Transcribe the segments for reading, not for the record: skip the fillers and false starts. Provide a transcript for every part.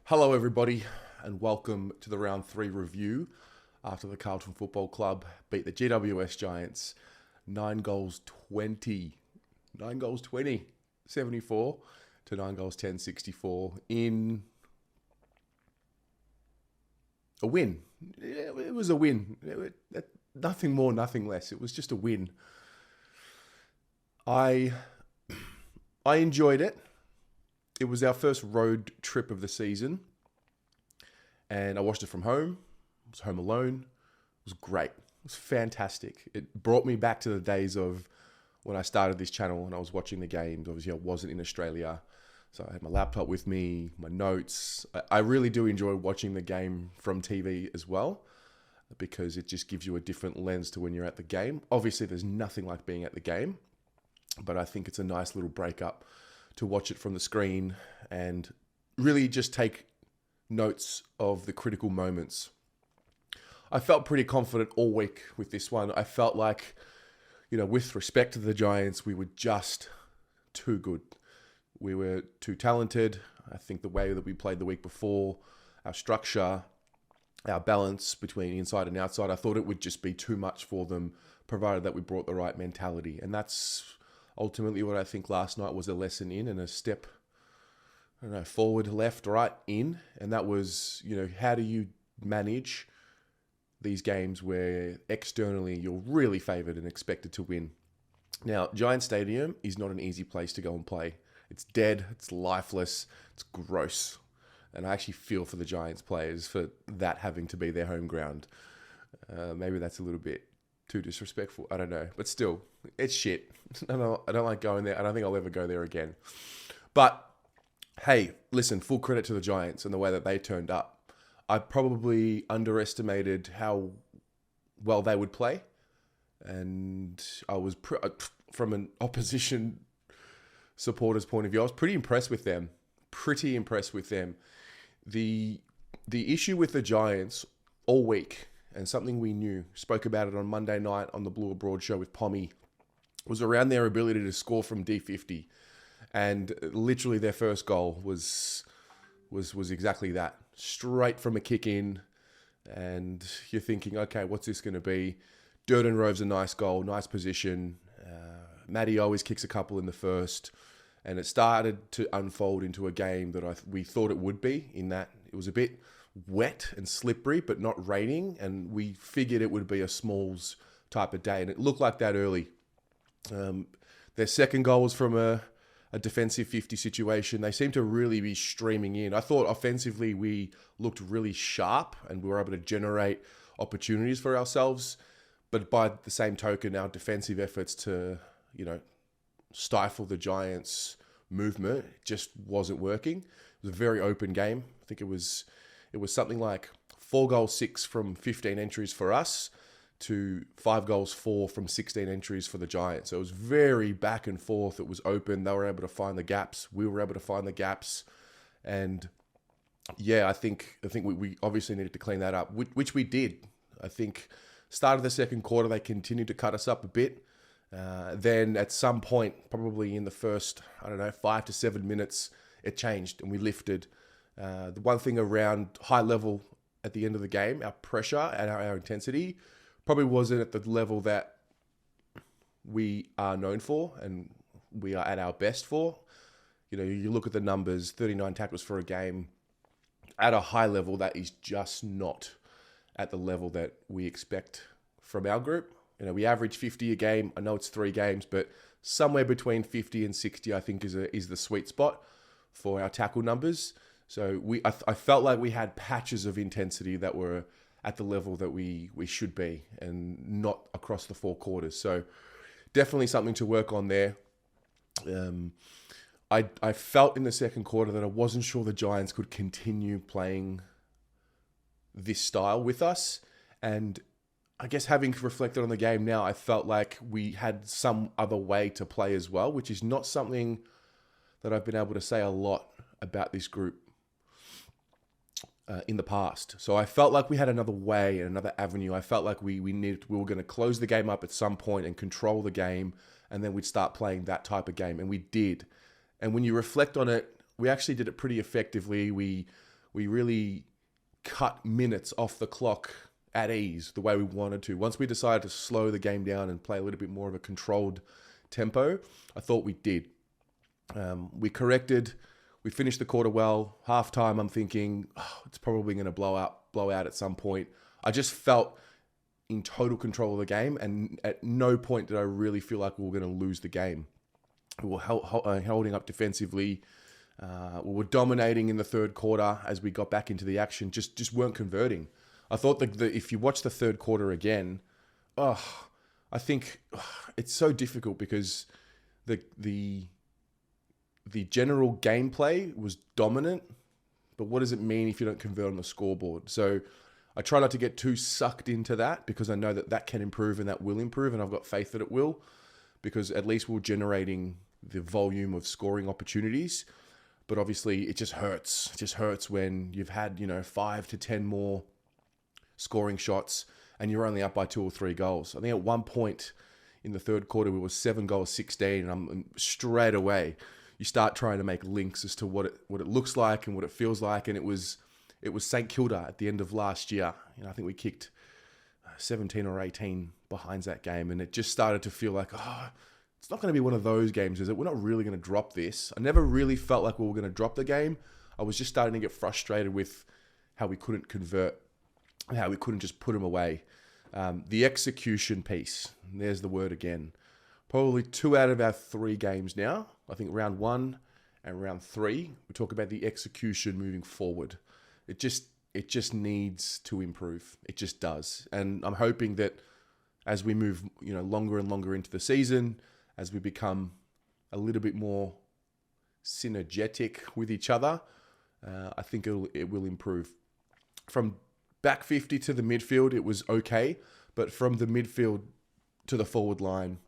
Hello, everybody, and welcome to the round 3 review after the Carlton Football Club beat the GWS Giants 9 goals 20. 9 goals 20, 74 to 9 goals 10, 64 in a win. It was a win. Nothing more, nothing less. It was just a win. I enjoyed it. It was our first road trip of the season, and I watched it from home. I was home alone. It was great. It was fantastic. It brought me back to the days of when I started this channel and I was watching the games. Obviously, I wasn't in Australia, so I had my laptop with me, my notes. I really do enjoy watching the game from TV as well, because it just gives you a different lens to when you're at the game. Obviously, there's nothing like being at the game, but I think it's a nice little break up to watch it from the screen and really just take notes of the critical moments. I felt pretty confident all week with this one. I felt like, with respect to the Giants, we were just too good. We were too talented. I think the way that we played the week before, our structure, our balance between inside and outside, I thought it would just be too much for them, provided that we brought the right mentality. And that's ultimately what I think last night was a lesson in and a step, forward, left, right, in. And that was, how do you manage these games where externally you're really favoured and expected to win? Now, Giant Stadium is not an easy place to go and play. It's dead, it's lifeless, it's gross. And I actually feel for the Giants players for that having to be their home ground. Maybe that's a little bit too disrespectful. I don't know. But still, it's shit. I don't like going there. I don't think I'll ever go there again. But, hey, listen, full credit to the Giants and the way that they turned up. I probably underestimated how well they would play. And I was, from an opposition supporter's point of view, I was pretty impressed with them. The issue with the Giants all week, and something we knew, spoke about it on Monday night on the Blue Abroad show with Pommy, was around their ability to score from D50. And literally their first goal was exactly that. Straight from a kick in. And you're thinking, okay, what's this going to be? Durden Rove's a nice goal, nice position. Matty always kicks a couple in the first. And it started to unfold into a game that we thought it would be, in that it was a bit wet and slippery, but not raining. And we figured it would be a Smalls type of day. And it looked like that early. Their second goal was from a defensive 50 situation. They seemed to really be streaming in. I thought offensively we looked really sharp and we were able to generate opportunities for ourselves. But by the same token, our defensive efforts to, stifle the Giants' movement just wasn't working. It was a very open game. I think it was something like 4 goals 6 from 15 entries for us to 5 goals 4 from 16 entries for the Giants. So it was very back and forth. It was open. They were able to find the gaps. We were able to find the gaps. And yeah, I think we obviously needed to clean that up, which we did. I think start of the second quarter, they continued to cut us up a bit. Then at some point, probably in the first, 5 to 7 minutes, it changed and we lifted. The one thing around high level at the end of the game, our pressure and our intensity probably wasn't at the level that we are known for and we are at our best for. You look at the numbers, 39 tackles for a game. At a high level, that is just not at the level that we expect from our group. We average 50 a game. I know it's 3 games, but somewhere between 50 and 60, I think, is the sweet spot for our tackle numbers. So I felt like we had patches of intensity that were at the level that we should be, and not across the 4 quarters. So definitely something to work on there. I felt in the second quarter that I wasn't sure the Giants could continue playing this style with us. And I guess having reflected on the game now, I felt like we had some other way to play as well, which is not something that I've been able to say a lot about this group in the past. So I felt like we had another way and another avenue. I felt like we were going to close the game up at some point and control the game, and then we'd start playing that type of game, and we did. And when you reflect on it, we actually did it pretty effectively. We we really cut minutes off the clock at ease the way we wanted to. Once we decided to slow the game down and play a little bit more of a controlled tempo, I thought we did. We corrected. We finished the quarter well. Halftime, I'm thinking, it's probably going to blow out at some point. I just felt in total control of the game, and at no point did I really feel like we were going to lose the game. We were holding up defensively. We were dominating in the third quarter as we got back into the action. Just weren't converting. I thought that if you watch the third quarter again, I think it's so difficult because the general gameplay was dominant, but what does it mean if you don't convert on the scoreboard? So I try not to get too sucked into that because I know that can improve and that will improve, and I've got faith that it will, because at least we're generating the volume of scoring opportunities. But obviously it just hurts. It just hurts when you've had, 5 to 10 more scoring shots and you're only up by 2 or 3 goals. I think at one point in the third quarter, we were 7 goals, 16, and straight away you start trying to make links as to what it looks like and what it feels like. And it was St Kilda at the end of last year. I think we kicked 17 or 18 behinds that game, and it just started to feel like, it's not going to be one of those games, is it? We're not really going to drop this. I never really felt like we were going to drop the game. I was just starting to get frustrated with how we couldn't convert, how we couldn't just put them away. The execution piece, there's the word again. Probably 2 out of our 3 games now, I think round 1 and round 3, we talk about the execution moving forward. It just needs to improve. It just does. And I'm hoping that as we move, longer and longer into the season, as we become a little bit more synergetic with each other, I think it will improve. From back 50 to the midfield, it was okay. But from the midfield to the forward line,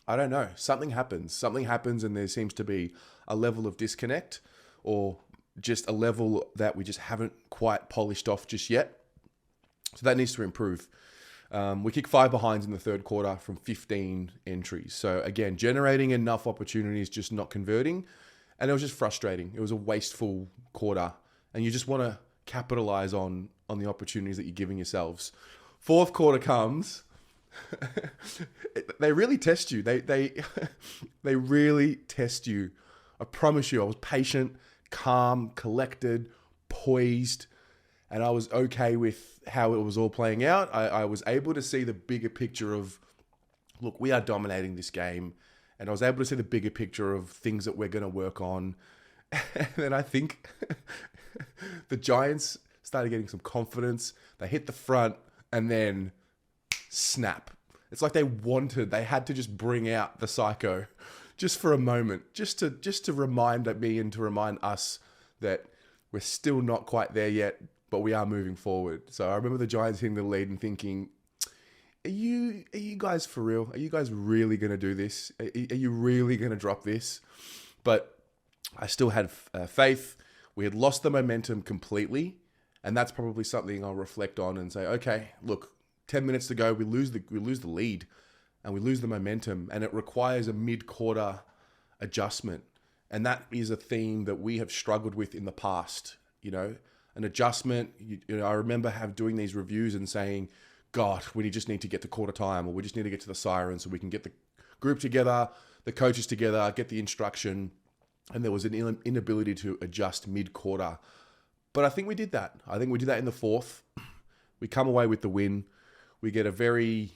I don't know. Something happens, and there seems to be a level of disconnect, or just a level that we just haven't quite polished off just yet. So that needs to improve. We kicked 5 behinds in the third quarter from 15 entries. So again, generating enough opportunities, just not converting. And it was just frustrating. It was a wasteful quarter. And you just want to capitalize on the opportunities that you're giving yourselves. Fourth quarter comes. They really test you. They really test you. I promise you, I was patient, calm, collected, poised, and I was okay with how it was all playing out. I was able to see the bigger picture of, look, we are dominating this game. And I was able to see the bigger picture of things that we're going to work on. And then I think the Giants started getting some confidence. They hit the front and then snap. It's like they had to just bring out the psycho just for a moment, just to remind me and to remind us that we're still not quite there yet, but we are moving forward. So I remember the Giants hitting the lead and thinking, are you guys for real? Are you guys really going to do this? Are you really going to drop this? But I still had faith. We had lost the momentum completely, and that's probably something I'll reflect on and say, okay, look, 10 minutes to go, we lose the lead, and we lose the momentum, and it requires a mid-quarter adjustment. And that is a theme that we have struggled with in the past. An adjustment. I remember doing these reviews and saying, God, we just need to get to quarter time, or we just need to get to the siren so we can get the group together, the coaches together, get the instruction. And there was an inability to adjust mid-quarter. But I think we did that. I think we did that in the fourth. We come away with the win. We get a very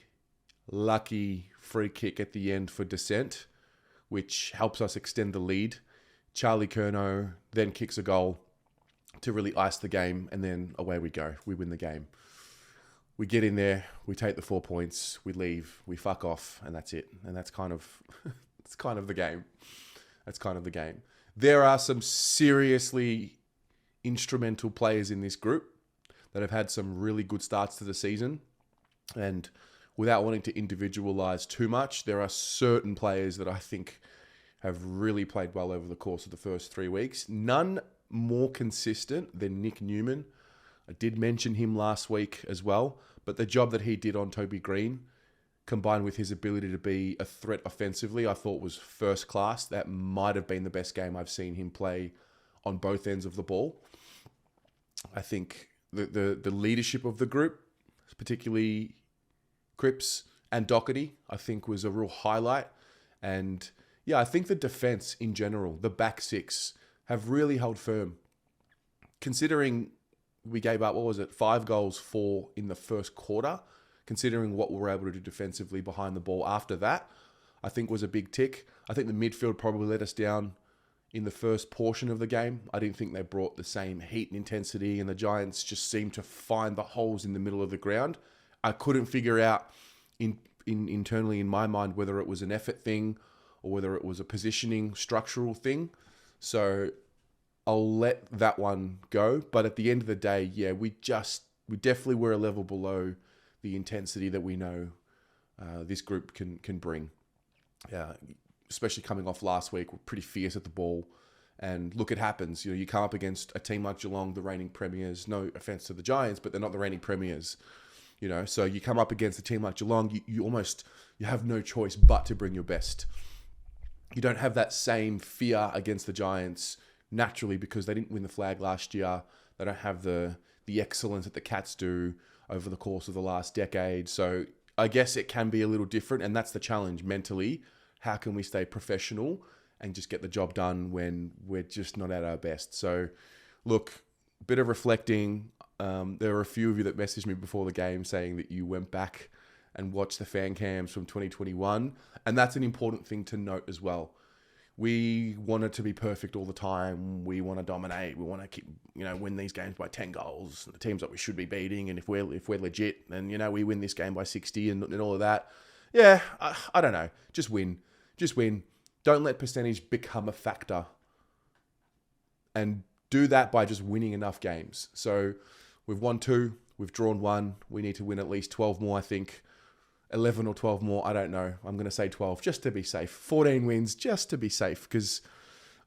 lucky free kick at the end for Descent, which helps us extend the lead. Charlie Curnow then kicks a goal to really ice the game, and then away we go. We win the game. We get in there, we take the 4 points, we leave, we fuck off, and that's it. And that's kind of it's kind of the game. That's kind of the game. There are some seriously instrumental players in this group that have had some really good starts to the season. And without wanting to individualize too much, there are certain players that I think have really played well over the course of the first 3 weeks. None more consistent than Nick Newman. I did mention him last week as well, but the job that he did on Toby Green, combined with his ability to be a threat offensively, I thought was first class. That might have been the best game I've seen him play on both ends of the ball. I think the leadership of the group, particularly Cripps and Doherty, I think was a real highlight. And yeah, I think the defense in general, the back six, have really held firm. Considering we gave up, 5 goals, 4 in the first quarter, considering what we were able to do defensively behind the ball after that, I think was a big tick. I think the midfield probably let us down in the first portion of the game. I didn't think they brought the same heat and intensity, and the Giants just seemed to find the holes in the middle of the ground. I couldn't figure out internally in my mind whether it was an effort thing or whether it was a positioning structural thing. So I'll let that one go. But at the end of the day, yeah, we definitely were a level below the intensity that we know this group can bring. Especially coming off last week, we're pretty fierce at the ball. And look, it happens. You come up against a team like Geelong, the reigning premiers. No offense to the Giants, but they're not the reigning premiers. So you come up against a team like Geelong, you have no choice but to bring your best. You don't have that same fear against the Giants naturally because they didn't win the flag last year. They don't have the excellence that the Cats do over the course of the last decade. So I guess it can be a little different, and that's the challenge mentally. How can we stay professional and just get the job done when we're just not at our best? So look, bit of reflecting. There were a few of you that messaged me before the game saying that you went back and watched the fan cams from 2021. And that's an important thing to note as well. We want it to be perfect all the time. We want to dominate. We want to keep, win these games by 10 goals. The teams that we should be beating. And if we're legit, then, we win this game by 60 and all of that. Yeah, I don't know. Just win. Just win. Don't let percentage become a factor. And do that by just winning enough games. So we've won 2. We've drawn 1. We need to win at least 12 more, I think. 11 or 12 more, I don't know. I'm going to say 12 just to be safe. 14 wins just to be safe because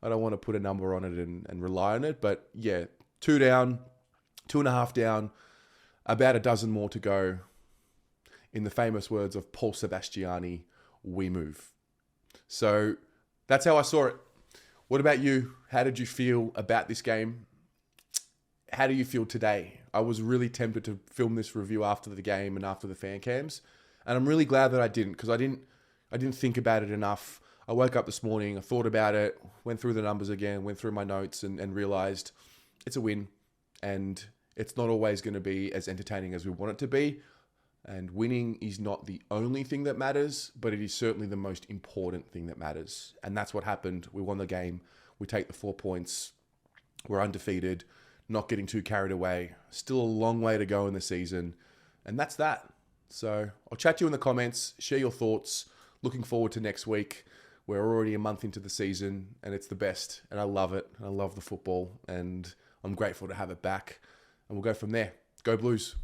I don't want to put a number on it and rely on it. But yeah, 2 down, 2.5 down, about a dozen more to go. In the famous words of Paul Sebastiani, we move. So that's how I saw it. What about you? How did you feel about this game? How do you feel today? I was really tempted to film this review after the game and after the fan cams. And I'm really glad that I didn't because I didn't think about it enough. I woke up this morning, I thought about it, went through the numbers again, went through my notes and realized it's a win. And it's not always going to be as entertaining as we want it to be. And winning is not the only thing that matters, but it is certainly the most important thing that matters. And that's what happened. We won the game. We take the 4 points. We're undefeated, not getting too carried away. Still a long way to go in the season. And that's that. So I'll chat to you in the comments, share your thoughts. Looking forward to next week. We're already a month into the season and it's the best. And I love it. I love the football and I'm grateful to have it back. And we'll go from there. Go Blues.